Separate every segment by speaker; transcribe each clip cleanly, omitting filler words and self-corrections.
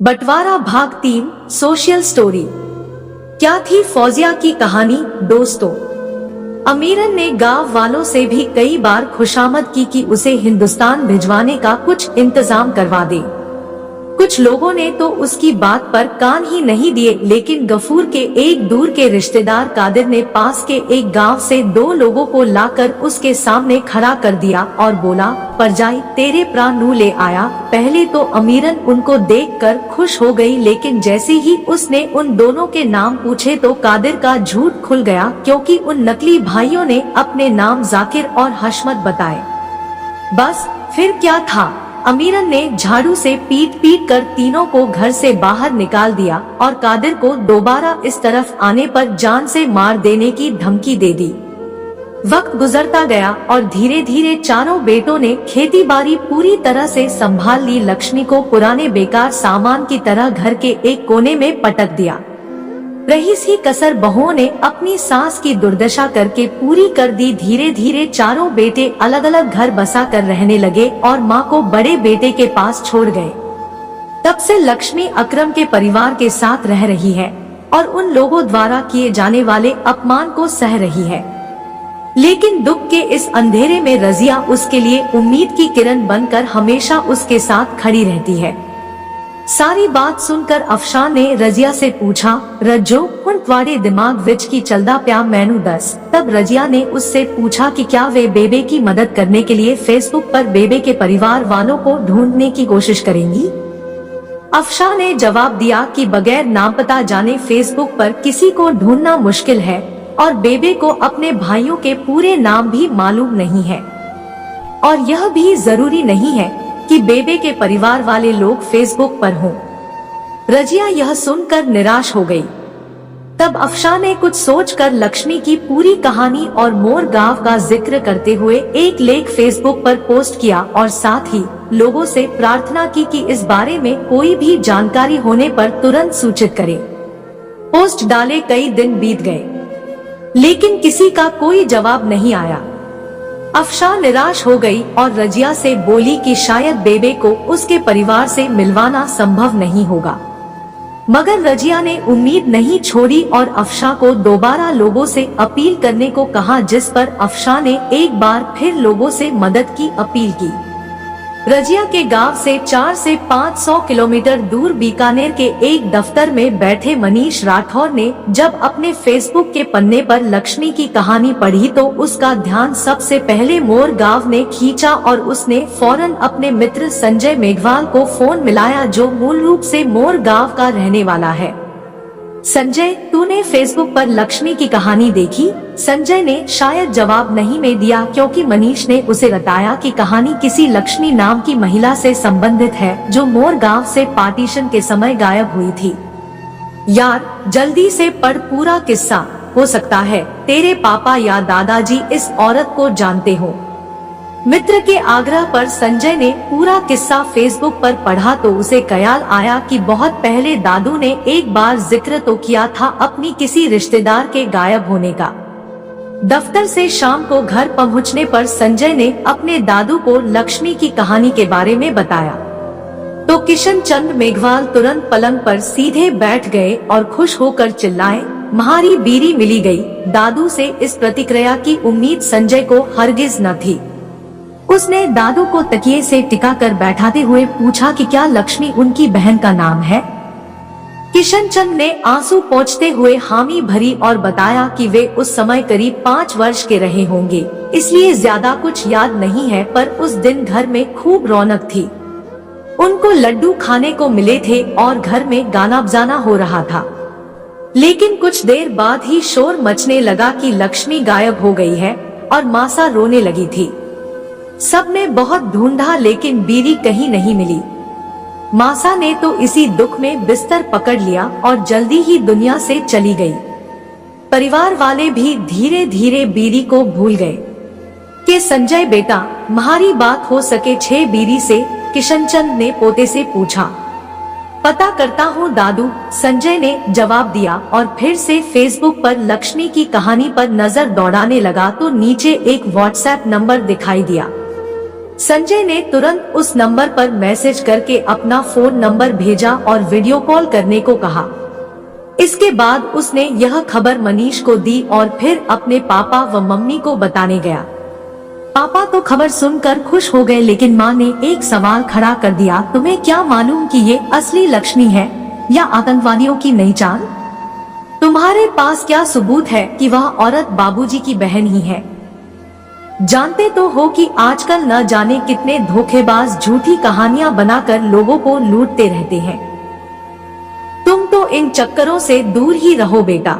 Speaker 1: बंटवारा भाग 3 social story. क्या थी फौजिया की कहानी। दोस्तों, अमीरन ने गांव वालों से भी कई बार खुशामद की कि उसे हिंदुस्तान भिजवाने का कुछ इंतजाम करवा दे। कुछ लोगों ने तो उसकी बात पर कान ही नहीं दिए, लेकिन गफूर के एक दूर के रिश्तेदार कादिर ने पास के एक गांव से 2 लोगों को लाकर उसके सामने खड़ा कर दिया और बोला, परजाई तेरे प्राण नू ले आया। पहले तो अमीरन उनको देखकर खुश हो गई, लेकिन जैसे ही उसने उन दोनों के नाम पूछे तो कादिर का झूठ खुल गया, क्योंकि उन नकली भाइयों ने अपने नाम जाकिर और हशमत बताए। बस फिर क्या था, अमीरन ने झाड़ू से पीट पीट कर तीनों को घर से बाहर निकाल दिया और कादिर को दोबारा इस तरफ आने पर जान से मार देने की धमकी दे दी। वक्त गुजरता गया और धीरे धीरे चारों बेटों ने खेती बाड़ी पूरी तरह से संभाल ली। लक्ष्मी को पुराने बेकार सामान की तरह घर के एक कोने में पटक दिया। रही सी कसर बहुओं ने अपनी सास की दुर्दशा करके पूरी कर दी। धीरे धीरे चारों बेटे अलग अलग घर बसा कर रहने लगे और माँ को बड़े बेटे के पास छोड़ गए। तब से लक्ष्मी अकरम के परिवार के साथ रह रही है और उन लोगों द्वारा किए जाने वाले अपमान को सह रही है। लेकिन दुख के इस अंधेरे में रजिया उसके लिए उम्मीद की किरण बनकर हमेशा उसके साथ खड़ी रहती है। सारी बात सुनकर अफशान ने रजिया से पूछा, रज्जो हुण तुम्हारे दिमाग विच की चलदा प्या मैनू दस। तब रजिया ने उससे पूछा कि क्या वे बेबे की मदद करने के लिए फेसबुक पर बेबे के परिवार वालों को ढूंढने की कोशिश करेंगी। अफशान ने जवाब दिया कि बगैर नाम पता जाने फेसबुक पर किसी को ढूंढना मुश्किल है और बेबे को अपने भाइयों के पूरे नाम भी मालूम नहीं है, और यह भी जरूरी नहीं है कि बेबे के परिवार वाले लोग फेसबुक पर हों। रजिया यह सुनकर निराश हो गई। तब अफशान ने कुछ सोचकर लक्ष्मी की पूरी कहानी और मोर गांव का जिक्र करते हुए एक लेख फेसबुक पर पोस्ट किया और साथ ही लोगों से प्रार्थना की कि इस बारे में कोई भी जानकारी होने पर तुरंत सूचित करें। पोस्ट डाले कई दिन बीत गए, लेकिन किसी का कोई जवाब नहीं आया। अफशान निराश हो गई और रजिया से बोली कि शायद बेबे को उसके परिवार से मिलवाना संभव नहीं होगा। मगर रजिया ने उम्मीद नहीं छोड़ी और अफशान को दोबारा लोगों से अपील करने को कहा, जिस पर अफशान ने एक बार फिर लोगों से मदद की अपील की। रजिया के गांव से 400 से 500 किलोमीटर दूर बीकानेर के एक दफ्तर में बैठे मनीष राठौर ने जब अपने फेसबुक के पन्ने पर लक्ष्मी की कहानी पढ़ी तो उसका ध्यान सबसे पहले मोर गांव ने खींचा और उसने फौरन अपने मित्र संजय मेघवाल को फोन मिलाया, जो मूल रूप से मोर गांव का रहने वाला है। संजय, तूने फेसबुक पर लक्ष्मी की कहानी देखी? संजय ने शायद जवाब नहीं में दिया, क्योंकि मनीष ने उसे बताया कि कहानी किसी लक्ष्मी नाम की महिला से संबंधित है जो मोर गांव से पार्टीशन के समय गायब हुई थी। यार जल्दी से पढ़ पूरा किस्सा, हो सकता है तेरे पापा या दादाजी इस औरत को जानते हो। मित्र के आग्रह पर संजय ने पूरा किस्सा फेसबुक पर पढ़ा तो उसे ख्याल आया कि बहुत पहले दादू ने एक बार जिक्र तो किया था अपनी किसी रिश्तेदार के गायब होने का। दफ्तर से शाम को घर पहुंचने पर संजय ने अपने दादू को लक्ष्मी की कहानी के बारे में बताया तो किशन चंद मेघवाल तुरंत पलंग पर सीधे बैठ गए और खुश होकर चिल्लाए, म्हारी बीरी मिली गई। दादू से इस प्रतिक्रिया की उम्मीद संजय को हरगिज न थी। उसने दादू को तकिए से टिका कर बैठाते हुए पूछा कि क्या लक्ष्मी उनकी बहन का नाम है। किशन चंद ने आंसू पोंछते हुए हामी भरी और बताया कि वे उस समय करीब 5 वर्ष के रहे होंगे, इसलिए ज्यादा कुछ याद नहीं है, पर उस दिन घर में खूब रौनक थी। उनको लड्डू खाने को मिले थे और घर में गाना बजाना हो रहा था। लेकिन कुछ देर बाद ही शोर मचने लगा कि लक्ष्मी गायब हो गई है और मासा रोने लगी थी। सबने बहुत ढूंढा लेकिन बीरी कहीं नहीं मिली। मासा ने तो इसी दुख में बिस्तर पकड़ लिया और जल्दी ही दुनिया से चली गई। परिवार वाले भी धीरे धीरे बीरी को भूल गए। कि संजय बेटा, तुम्हारी बात हो सके 6 बीरी से? किशनचंद ने पोते से पूछा। पता करता हूँ दादू, संजय ने जवाब दिया और फिर से फेसबुक पर लक्ष्मी की कहानी पर नजर दौड़ाने लगा तो नीचे एक व्हाट्सएप नंबर दिखाई दिया। संजय ने तुरंत उस नंबर पर मैसेज करके अपना फोन नंबर भेजा और वीडियो कॉल करने को कहा। इसके बाद उसने यह खबर मनीष को दी और फिर अपने पापा व मम्मी को बताने गया। पापा तो खबर सुनकर खुश हो गए, लेकिन माँ ने एक सवाल खड़ा कर दिया, तुम्हें क्या मालूम कि ये असली लक्ष्मी है या आतंकवादियों की नई चाल? तुम्हारे पास क्या सबूत है कि वह औरत बाबूजी की बहन ही है? जानते तो हो कि आजकल न जाने कितने धोखेबाज झूठी कहानियां बनाकर लोगों को लूटते रहते हैं। तुम तो इन चक्करों से दूर ही रहो बेटा।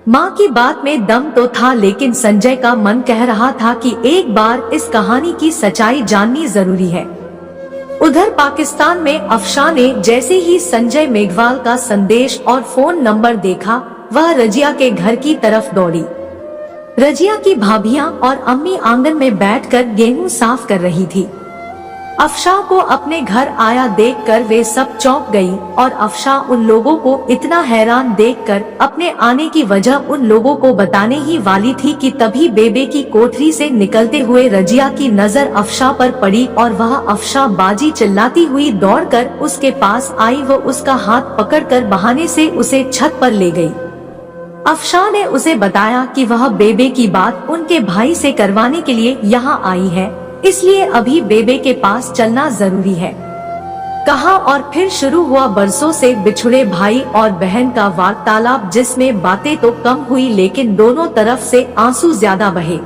Speaker 1: माँ की बात में दम तो था, लेकिन संजय का मन कह रहा था कि एक बार इस कहानी की सच्चाई जाननी जरूरी है। उधर पाकिस्तान में अफशां ने जैसे ही संजय मेघवाल का संदेश और फोन नंबर देखा, वह रजिया के घर की तरफ दौड़ी। रजिया की भाभियां और अम्मी आंगन में बैठकर गेहूं साफ कर रही थी। अफशां को अपने घर आया देखकर वे सब चौंक गई और अफशां उन लोगों को इतना हैरान देखकर अपने आने की वजह उन लोगों को बताने ही वाली थी कि तभी बेबे की कोठरी से निकलते हुए रजिया की नजर अफशां पर पड़ी और वह अफशां बाजी चिल्लाती हुई दौड़कर उसके पास आई व उसका हाथ पकड़कर बहाने से उसे छत पर ले गई। अफशां ने उसे बताया कि वह बेबे की बात उनके भाई से करवाने के लिए यहाँ आई है, इसलिए अभी बेबे के पास चलना जरूरी है, कहा। और फिर शुरू हुआ बरसों से बिछुड़े भाई और बहन का वार्तालाप, जिसमें बातें तो कम हुई लेकिन दोनों तरफ से आंसू ज्यादा बहे।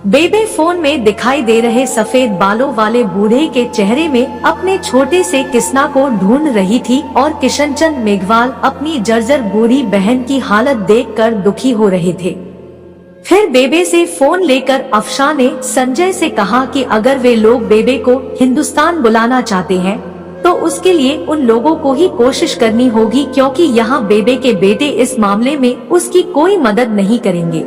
Speaker 1: बेबे फोन में दिखाई दे रहे सफेद बालों वाले बूढ़े के चेहरे में अपने छोटे से किस्ना को ढूंढ रही थी और किशनचंद मेघवाल अपनी जर्जर बूढ़ी बहन की हालत देखकर दुखी हो रहे थे। फिर बेबे से फोन लेकर अफशां ने संजय से कहा कि अगर वे लोग बेबे को हिंदुस्तान बुलाना चाहते हैं तो उसके लिए उन लोगों को ही कोशिश करनी होगी, क्योंकि यहाँ बेबे के बेटे इस मामले में उसकी कोई मदद नहीं करेंगे।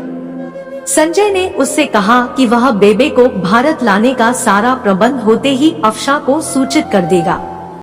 Speaker 1: संजय ने उससे कहा कि वह बेबे को भारत लाने का सारा प्रबंध होते ही अफशां को सूचित कर देगा।